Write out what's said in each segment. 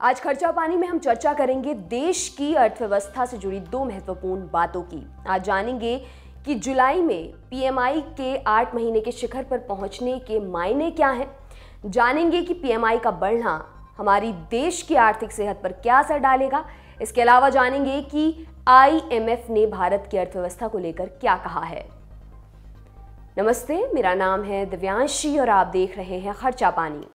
आज खर्चा पानी में हम चर्चा करेंगे देश की अर्थव्यवस्था से जुड़ी दो महत्वपूर्ण बातों की। आज जानेंगे कि जुलाई में पीएमआई के 8 महीने के शिखर पर पहुंचने के मायने क्या हैं। जानेंगे कि पीएमआई का बढ़ना हमारी देश की आर्थिक सेहत पर क्या असर डालेगा। इसके अलावा जानेंगे कि आईएमएफ ने भारत की अर्थव्यवस्था को लेकर क्या कहा है। नमस्ते, मेरा नाम है दिव्यांशी और आप देख रहे हैं खर्चा पानी।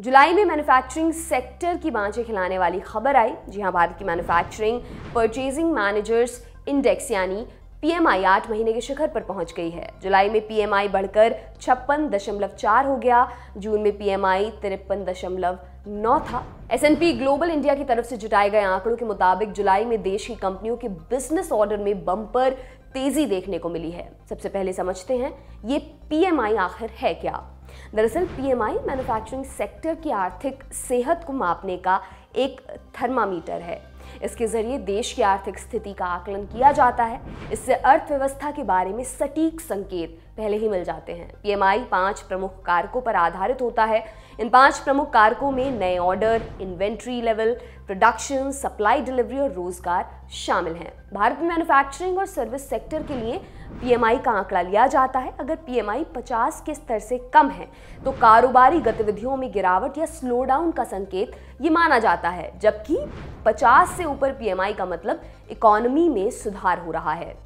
जुलाई में मैन्युफैक्चरिंग सेक्टर की बांझें खिलाने वाली खबर आई। जी हां, भारत की मैन्युफैक्चरिंग परचेजिंग मैनेजर्स इंडेक्स यानी पीएमआई 8 महीने के शिखर पर पहुंच गई है। जुलाई में पीएमआई बढ़कर 56.4 हो गया। जून में पीएमआई 53.9 था। एसएनपी ग्लोबल इंडिया की तरफ से जुटाए गए आंकड़ों के मुताबिक जुलाई में देश की कंपनियों के बिजनेस ऑर्डर में बम्पर तेजी देखने को मिली है। सबसे पहले समझते हैं ये पीएमआई आखिर है क्या। दरअसल पीएमआई मैन्युफैक्चरिंग सेक्टर की आर्थिक सेहत को मापने का एक थर्मामीटर है। इसके जरिए देश की आर्थिक स्थिति का आकलन किया जाता है। इससे अर्थव्यवस्था के बारे में सटीक संकेत पहले ही मिल जाते हैं। पीएमआई 5 प्रमुख कारकों पर आधारित होता है। इन 5 प्रमुख कारकों में नए order, inventory level, production, supply, delivery और रोजगार शामिल हैं। भारत में मैन्युफैक्चरिंग और सर्विस सेक्टर के लिए पीएमआई का आंकड़ा लिया जाता है। अगर पीएमआई 50 के स्तर से कम है तो कारोबारी गतिविधियों में गिरावट या स्लो डाउन का संकेत ये माना जाता है, जबकि 50 से ऊपर पीएमआई का मतलब इकोनॉमी में सुधार हो रहा है।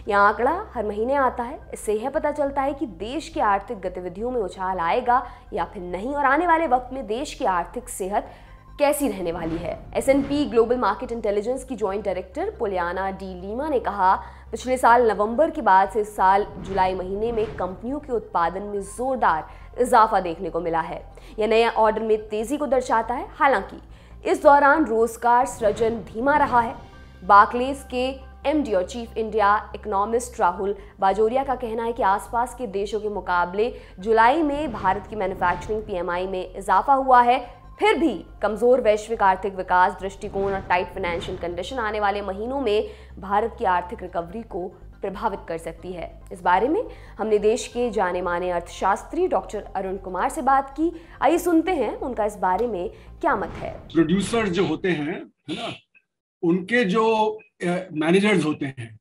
यह आंकड़ा हर महीने आता है। इससे यह पता चलता है कि देश की आर्थिक गतिविधियों में उछाल आएगा या फिर नहीं, और आने वाले वक्त में देश की आर्थिक सेहत कैसी रहने वाली है। एसएनपी ग्लोबल मार्केट इंटेलिजेंस की joint director Poliana de Lima ने कहा, पिछले साल नवंबर के बाद से इस साल जुलाई महीने में कंपनियों के उत्पादन में जोरदार इजाफा देखने को मिला है। यह नए ऑर्डर में तेजी को दर्शाता है। हालांकि इस दौरान रोजगार सृजन धीमा रहा है। बार्कलेज के एमडी और chief India economist Rahul Bajoria का कहना है कि आसपास के देशों के मुकाबले जुलाई में भारत की मैन्युफैक्चरिंग पीएमआई में इजाफा हुआ है। फिर भी कमजोर वैश्विक आर्थिक विकास दृष्टिकोण और टाइट फाइनेंशियल कंडीशन आने वाले महीनों में भारत की आर्थिक रिकवरी को प्रभावित कर सकती है। इस बारे में हमने देश के जाने माने अर्थशास्त्री डॉक्टर अरुण कुमार से बात की। आइए सुनते हैं उनका इस बारे में क्या मत है। प्रोड्यूसर जो होते हैं, है ना, उनके जो मैनेजर्स होते हैं,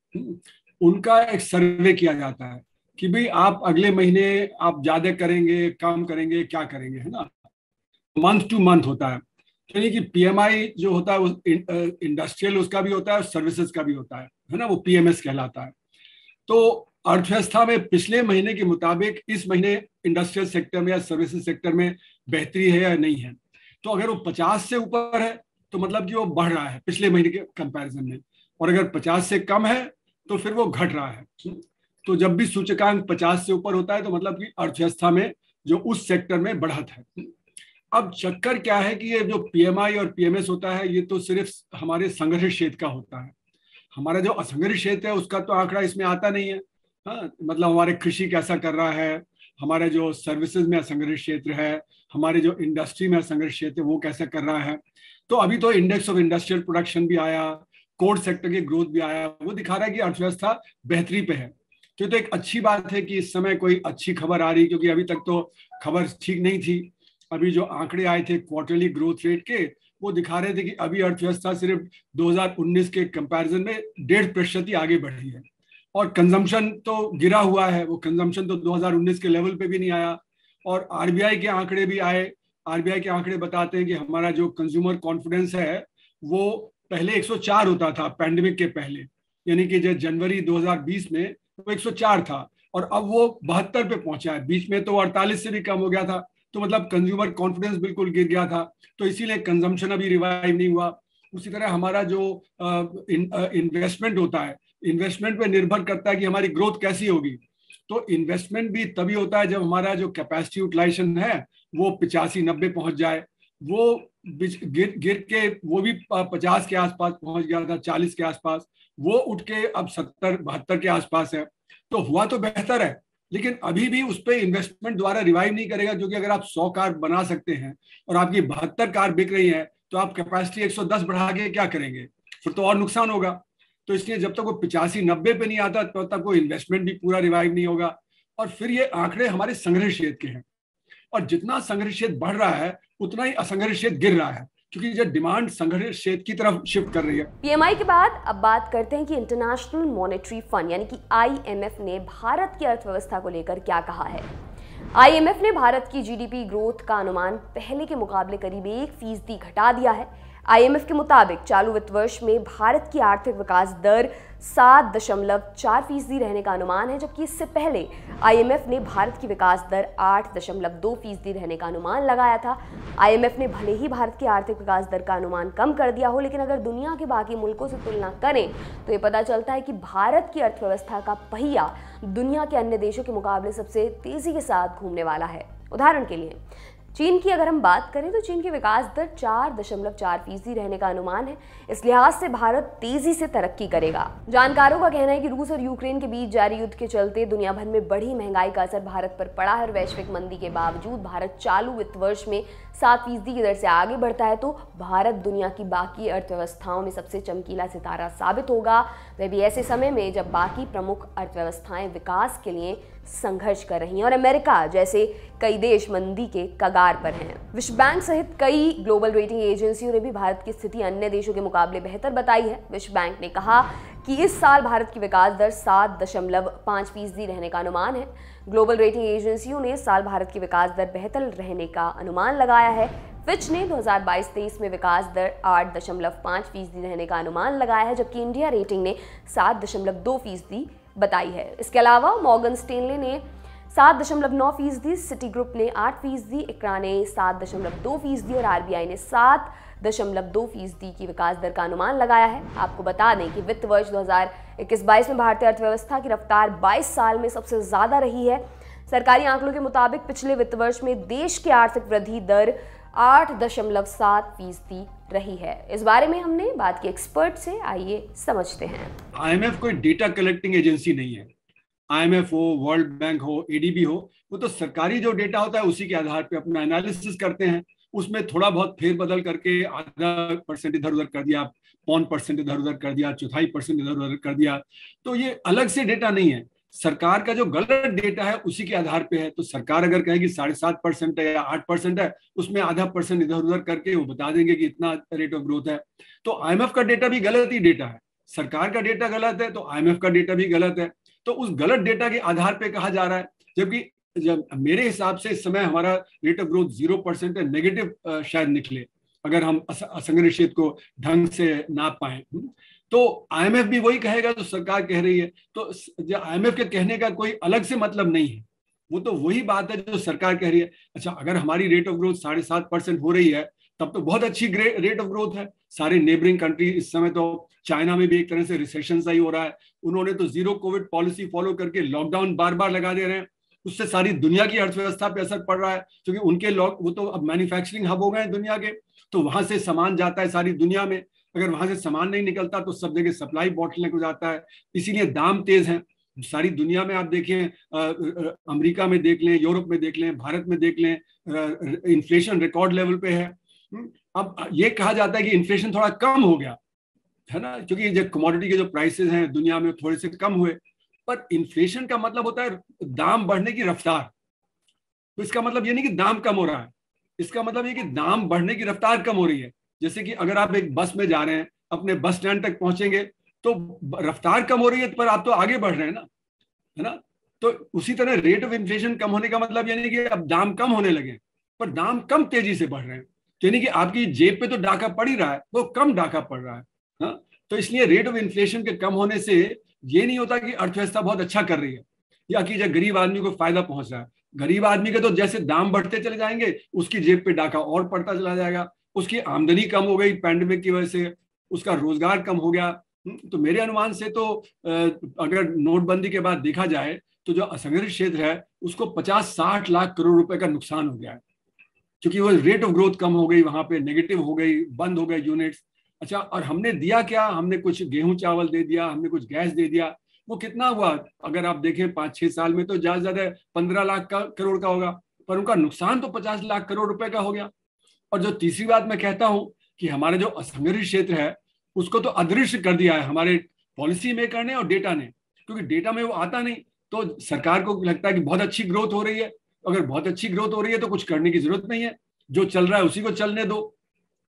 उनका एक सर्वे किया जाता है कि भाई आप अगले महीने आप ज्यादा करेंगे, कम करेंगे, क्या करेंगे, है ना। मंथ टू मंथ होता है। यानी कि पीएमआई जो होता है इंडस्ट्रियल उसका भी होता है और सर्विसेज का भी होता है ना, वो पीएमएस कहलाता है। तो अर्थव्यवस्था में पिछले महीने के मुताबिक इस महीने इंडस्ट्रियल सेक्टर में या सर्विसेज सेक्टर में बेहतरी है या नहीं है। तो अगर वो 50 से ऊपर है तो मतलब कि वो बढ़ रहा है पिछले महीने के कंपैरिजन में, और अगर 50 से कम है तो फिर वो घट रहा है। तो जब भी सूचकांक 50 से ऊपर होता है तो मतलब कि अर्थव्यवस्था में जो उस सेक्टर में बढ़त है। अब चक्कर क्या है कि ये जो पीएमआई और पीएमएस होता है ये तो सिर्फ हमारे संघर्ष क्षेत्र का होता है। हमारा जो असंगठित क्षेत्र है उसका तो आंकड़ा इसमें आता नहीं है। हाँ, मतलब हमारे कृषि कैसा कर रहा है, हमारे जो सर्विसेज में असंगठित क्षेत्र है, हमारे जो इंडस्ट्री में असंगठित क्षेत्र है वो कैसा कर रहा है। तो अभी तो इंडेक्स ऑफ इंडस्ट्रियल प्रोडक्शन भी आया, कोर सेक्टर की ग्रोथ भी आया, वो दिखा रहा है कि अर्थव्यवस्था बेहतरी पे है। तो एक अच्छी बात है कि इस समय कोई अच्छी खबर आ रही, क्योंकि अभी तक तो खबर ठीक नहीं थी। अभी जो आंकड़े आए थे क्वार्टरली ग्रोथ रेट के, वो दिखा रहे थे कि अभी अर्थव्यवस्था सिर्फ 2019 के कंपैरिजन में 1.5% ही आगे बढ़ी है, और कंजम्पशन तो गिरा हुआ है। वो कंजम्पशन तो 2019 के लेवल पे भी नहीं आया। और आरबीआई के आंकड़े भी आए। आरबीआई के आंकड़े बताते हैं कि हमारा जो कंज्यूमर कॉन्फिडेंस है वो पहले 104 होता था पैंडेमिक के पहले, यानी कि जो जनवरी 2020 में वो 104 था, और अब वो 72 पे पहुंचा है। बीच में तो 48 से भी कम हो गया था। तो मतलब कंज्यूमर कॉन्फिडेंस बिल्कुल गिर गया था, तो इसीलिए कंजम्पशन अभी रिवाइव नहीं हुआ। उसी तरह हमारा जो इन्वेस्टमेंट होता है, इन्वेस्टमेंट पे निर्भर करता है कि हमारी ग्रोथ कैसी होगी। तो इन्वेस्टमेंट भी तभी होता है जब हमारा जो कैपेसिटी यूटिलाइजेशन है वो 85-90 पहुंच जाए। वो गिर के वो भी 50 के आसपास पहुंच गया था, 40 के आसपास, वो उठ के अब 70-72 के आसपास है। तो हुआ तो बेहतर है, लेकिन अभी भी उस पर इन्वेस्टमेंट द्वारा रिवाइव नहीं करेगा, क्योंकि अगर आप 100 कार बना सकते हैं और आपकी 72 कार बिक रही है तो आप कैपेसिटी 110 बढ़ा के क्या करेंगे, फिर तो और नुकसान होगा। तो इसलिए जब तक वो 85-90 पे नहीं आता तब तक वो इन्वेस्टमेंट भी पूरा रिवाइव नहीं होगा। और फिर ये आंकड़े हमारे संग्रह क्षेत्र के हैं। और जितना संघर्ष क्षेत्र बढ़ रहा है उतना ही असंघर्ष क्षेत्र गिर रहा है, क्योंकि जो डिमांड संघर्ष क्षेत्र की तरफ शिफ्ट कर रही है। पीएमआई के बाद अब बात करते हैं कि इंटरनेशनल मॉनेटरी फंड यानी कि आईएमएफ ने भारत की अर्थव्यवस्था को लेकर क्या कहा है। आईएमएफ ने भारत की जीडीपी ग्रोथ का अनुमान पहले के मुकाबले करीब 1% घटा दिया है। आईएमएफ के मुताबिक चालू वित्त वर्ष में भारत की आर्थिक विकास दर 7.4% रहने का अनुमान है, जबकि इससे पहले आईएमएफ ने भारत की विकास दर 8.2% रहने का अनुमान लगाया था। आईएमएफ ने भले ही भारत की आर्थिक विकास दर का अनुमान कम कर दिया हो, लेकिन अगर दुनिया के बाकी मुल्कों से तुलना करें तो ये पता चलता है कि भारत की अर्थव्यवस्था का पहिया दुनिया के अन्य देशों के मुकाबले सबसे तेजी के साथ घूमने वाला है। उदाहरण के लिए चीन की अगर हम बात करें तो चीन की विकास दर 4.4% रहने का अनुमान है। इस लिहाज से भारत तेजी से तरक्की करेगा। जानकारों का कहना है कि रूस और यूक्रेन के बीच जारी युद्ध के चलते दुनिया भर में बढ़ी महंगाई का असर भारत पर पड़ा है। वैश्विक मंदी के बावजूद भारत चालू वित्त वर्ष में 7% की दर से आगे बढ़ता है तो भारत दुनिया की बाकी अर्थव्यवस्थाओं में सबसे चमकीला सितारा साबित होगा, वह भी ऐसे समय में जब बाकी प्रमुख अर्थव्यवस्थाएं विकास के लिए संघर्ष कर रही हैं और अमेरिका जैसे कई देश मंदी के कगार पर हैं। विश्व बैंक सहित कई ग्लोबल रेटिंग एजेंसियों ने भी भारत की स्थिति अन्य देशों के मुकाबले बेहतर बताई है। विश्व बैंक ने कहा कि इस साल भारत की विकास दर 7.5% रहने का अनुमान है। ग्लोबल रेटिंग एजेंसियों ने इस साल भारत की विकास दर बेहतर रहने का अनुमान लगाया है। फिच ने 2022-23 में विकास दर 8.5% रहने का अनुमान लगाया है, जबकि इंडिया रेटिंग ने 7.2% बताई है। इसके अलावा मॉर्गन स्टैनले ने 7.9%, सिटी ग्रुप ने 8%, इक्रा ने 7.2% और आरबीआई ने 7.2% की विकास दर का अनुमान लगाया है। आपको बता दें कि वित्त वर्ष 2021-22 में भारतीय अर्थव्यवस्था की रफ्तार 22 साल में सबसे ज्यादा रही है। सरकारी आंकड़ों के मुताबिक पिछले वित्त वर्ष में देश की आर्थिक वृद्धि दर 8.7% रही है। इस बारे में हमने बात की एक्सपर्ट से, आइए समझते हैं। आईएमएफ कोई डेटा कलेक्टिंग एजेंसी नहीं है। आईएमएफ हो, वर्ल्ड बैंक हो, एडीबी हो, वो तो सरकारी जो डेटा होता है उसी के आधार पे अपना एनालिसिस करते हैं। उसमें थोड़ा बहुत फेरबदल करके आधा % इधर उधर कर दिया, 0.5% इधर उधर कर दिया, 1/4% इधर उधर कर दिया, तो ये अलग से डेटा नहीं है। सरकार का जो गलत डेटा है उसी के आधार पे है। तो सरकार अगर कहेगी 7.5% है या 8% है, उसमें आधा % इधर उधर करके वो बता देंगे कि इतना रेट ऑफ ग्रोथ है। तो आईएमएफ का डेटा भी गलत ही डेटा है। सरकार का डेटा गलत है तो आईएमएफ का डेटा भी गलत है। तो उस गलत डेटा के आधार पे कहा जा रहा है, जबकि जब मेरे हिसाब से इस समय हमारा रेट ऑफ ग्रोथ 0% है, नेगेटिव शायद निकले अगर हम असंगठित क्षेत्र को ढंग से नाप पाए। तो आईएमएफ भी वही कहेगा जो सरकार कह रही है। तो आईएमएफ के कहने का कोई अलग से मतलब नहीं है, वो तो वही बात है जो सरकार कह रही है। अच्छा, अगर हमारी रेट ऑफ ग्रोथ 7.5% हो रही है तब तो बहुत अच्छी रेट ऑफ ग्रोथ है। सारे नेबरिंग कंट्री, इस समय तो चाइना में भी एक तरह से रिसेशन सा ही हो रहा है। उन्होंने तो जीरो कोविड पॉलिसी फॉलो करके लॉकडाउन बार बार लगा दे रहे हैं, उससे सारी दुनिया की अर्थव्यवस्था पे असर पड़ रहा है, क्योंकि उनके वो तो अब मैन्युफैक्चरिंग हब हो गए हैं दुनिया के, तो वहां से सामान जाता है सारी दुनिया में। अगर वहां से सामान नहीं निकलता तो सब जगह सप्लाई बॉटलनेक हो जाता है, इसीलिए दाम तेज हैं सारी दुनिया में। आप देखें, अमेरिका में देख लें, यूरोप में देख लें, भारत में देख लें, इन्फ्लेशन रिकॉर्ड लेवल पे है। अब ये कहा जाता है कि इन्फ्लेशन थोड़ा कम हो गया है ना, क्योंकि जो कमोडिटी के जो प्राइसेस हैं दुनिया में थोड़े से कम हुए, पर इन्फ्लेशन का मतलब होता है दाम बढ़ने की रफ्तार। तो इसका मतलब ये नहीं कि दाम कम हो रहा है, इसका मतलब ये कि दाम बढ़ने की रफ्तार कम हो रही है। जैसे कि अगर आप एक बस में जा रहे हैं, अपने बस स्टैंड तक पहुंचेंगे तो रफ्तार कम हो रही है, पर आप तो आगे बढ़ रहे हैं ना, है ना। तो उसी तरह रेट ऑफ इन्फ्लेशन कम होने का मतलब यानी कि अब दाम कम होने लगे, पर दाम कम तेजी से बढ़ रहे हैं, यानी कि आपकी जेब पे तो डाका पड़ ही रहा है, वो कम डाका पड़ रहा है। हाँ, तो इसलिए रेट ऑफ इन्फ्लेशन के कम होने से ये नहीं होता कि अर्थव्यवस्था बहुत अच्छा कर रही है या कि जब गरीब आदमी को फायदा पहुंच रहा है। गरीब आदमी के तो जैसे दाम बढ़ते चले जाएंगे उसकी जेब पे डाका और पड़ता चला जाएगा, उसकी आमदनी कम हो गई पैंडेमिक की वजह से, उसका रोजगार कम हो गया। तो मेरे अनुमान से तो अगर नोटबंदी के बाद देखा जाए तो जो असंगठित क्षेत्र है उसको 50-60 लाख करोड़ रुपए का नुकसान हो गया है, क्योंकि वो रेट ऑफ ग्रोथ कम हो गई, वहां पे नेगेटिव हो गई, बंद हो गए यूनिट्स। अच्छा, और हमने दिया क्या? हमने कुछ गेहूं चावल दे दिया, हमने कुछ गैस दे दिया। वो कितना हुआ अगर आप देखें 5-6 साल में तो ज्यादा 15 लाख करोड़ का होगा, पर उनका नुकसान तो 50 लाख करोड़ रुपए का हो गया। और जो तीसरी बात मैं कहता हूं कि हमारे जो असंगठित क्षेत्र है उसको तो अदृश्य कर दिया है हमारे पॉलिसी मेकर ने और डेटा ने, क्योंकि डेटा में वो आता नहीं। तो सरकार को लगता है कि बहुत अच्छी ग्रोथ हो रही है, अगर बहुत अच्छी ग्रोथ हो रही है तो कुछ करने की जरूरत नहीं है, जो चल रहा है उसी को चलने दो।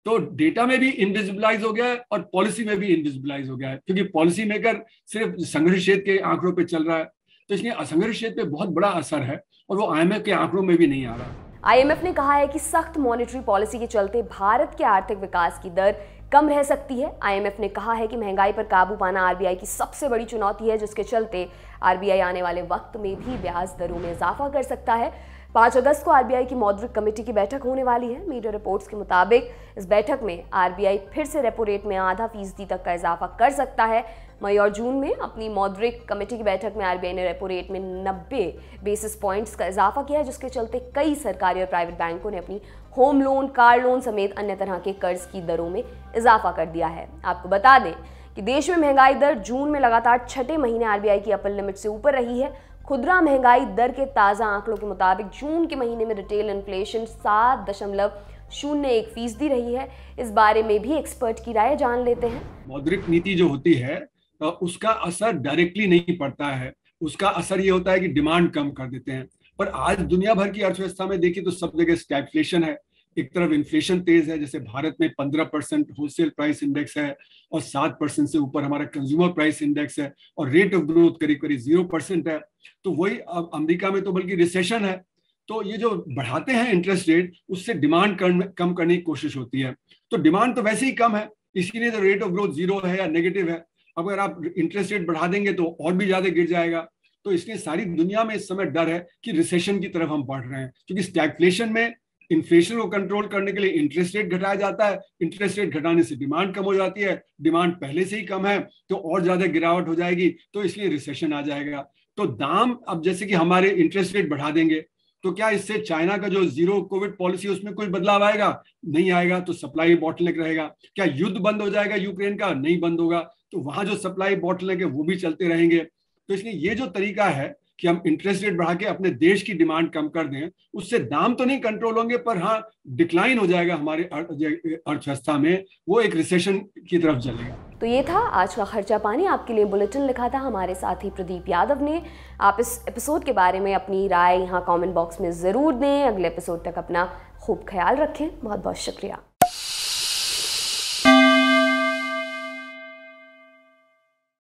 तो डेटा में भी इनविजिबलाइज हो गया है और पॉलिसी में भी इनविजिबलाइज हो गया है, क्योंकि पॉलिसी मेकर सिर्फ संघर्ष क्षेत्र के आंकड़ों पे चल रहा है, तो इसलिए असंघर्ष क्षेत्र पे बहुत बड़ा असर है और वो IMF के आंकड़ों में भी नहीं आ रहा। IMF ने कहा है कि सख्त मॉनेटरी पॉलिसी के चलते भारत के आर्थिक विकास की दर कम रह सकती है। IMF ने कहा है कि महंगाई पर काबू पाना RBI की सबसे बड़ी चुनौती है, जिसके चलते RBI आने वाले वक्त में भी ब्याज दरों में इजाफा कर सकता है। 5 अगस्त को RBI की मौद्रिक कमेटी की बैठक होने वाली है। मीडिया रिपोर्ट्स के मुताबिक इस बैठक में RBI फिर से रेपो रेट में आधा फीसदी तक का इजाफा कर सकता है। मई और जून में अपनी मौद्रिक कमेटी की बैठक में RBI ने रेपो रेट में 90 बेसिस पॉइंट्स का इजाफा किया है, जिसके चलते कई सरकारी और प्राइवेट बैंकों ने अपनी होम लोन, कार लोन समेत अन्य तरह के कर्ज की दरों में इजाफा कर दिया है। आपको बता दें कि देश में महंगाई दर जून में लगातार छठे महीने RBI की अपर लिमिट से ऊपर रही है। खुदरा महंगाई दर के ताज़ा आंकड़ों के मुताबिक जून के महीने में रिटेल इन्फ्लेशन 7.01% रही है। इस बारे में भी एक्सपर्ट की राय जान लेते हैं। मौद्रिक नीति जो होती है उसका असर डायरेक्टली नहीं पड़ता है, उसका असर ये होता है कि डिमांड कम कर देते हैं। पर आज दुनिया भर की अर्थव्यवस्था में देखिए तो सब जगह स्टैग्फ्लेशन है। एक तरफ इन्फ्लेशन तेज है, जैसे भारत में 15% होलसेल प्राइस इंडेक्स है और 7% से ऊपर हमारा कंज्यूमर प्राइस इंडेक्स है और रेट ऑफ ग्रोथ करीब करीब 0% है। तो वही अमेरिका में तो बल्कि रिसेशन है। तो ये जो बढ़ाते हैं इंटरेस्ट रेट, उससे डिमांड कम करने की कोशिश होती है। तो डिमांड तो वैसे ही कम है, इसीलिए तो रेट ऑफ ग्रोथ 0 है या नेगेटिव है। अगर आप इंटरेस्ट रेट बढ़ा देंगे तो और भी ज्यादा गिर जाएगा। तो इसलिए सारी दुनिया में इस समय डर है कि रिसेशन की तरफ हम बढ़ रहे हैं, क्योंकि स्टैग्फ्लेशन में इन्फ्लेशन को कंट्रोल करने के लिए इंटरेस्ट रेट घटाया जाता है। इंटरेस्ट रेट घटाने से डिमांड कम हो जाती है, डिमांड पहले से ही कम है तो और ज्यादा गिरावट हो जाएगी, तो इसलिए रिसेशन आ जाएगा। तो दाम, अब जैसे कि हमारे इंटरेस्ट रेट बढ़ा देंगे तो क्या इससे चाइना का जो जीरो कोविड पॉलिसी उसमें कोई बदलाव आएगा? नहीं आएगा। तो सप्लाई बॉटलनेक रहेगा। क्या युद्ध बंद हो जाएगा यूक्रेन का? नहीं बंद होगा। तो वहां जो सप्लाई बॉटलनेक है वो भी चलते रहेंगे। तो इसलिए ये जो तरीका है कि हम इंटरेस्ट रेट बढ़ा के अपने देश की डिमांड कम कर दें, उससे दाम तो नहीं कंट्रोल होंगे, पर हाँ डिक्लाइन हो जाएगा हमारे अर्थव्यवस्था में, वो एक रिसेशन की तरफ चलेगा। तो ये था आज का खर्चा पानी। आपके लिए बुलेटिन लिखा था हमारे साथी प्रदीप यादव ने। आप इस एपिसोड के बारे में अपनी राय यहाँ कमेंट बॉक्स में ज़रूर दें। अगले एपिसोड तक अपना खूब ख्याल रखें। बहुत बहुत शुक्रिया।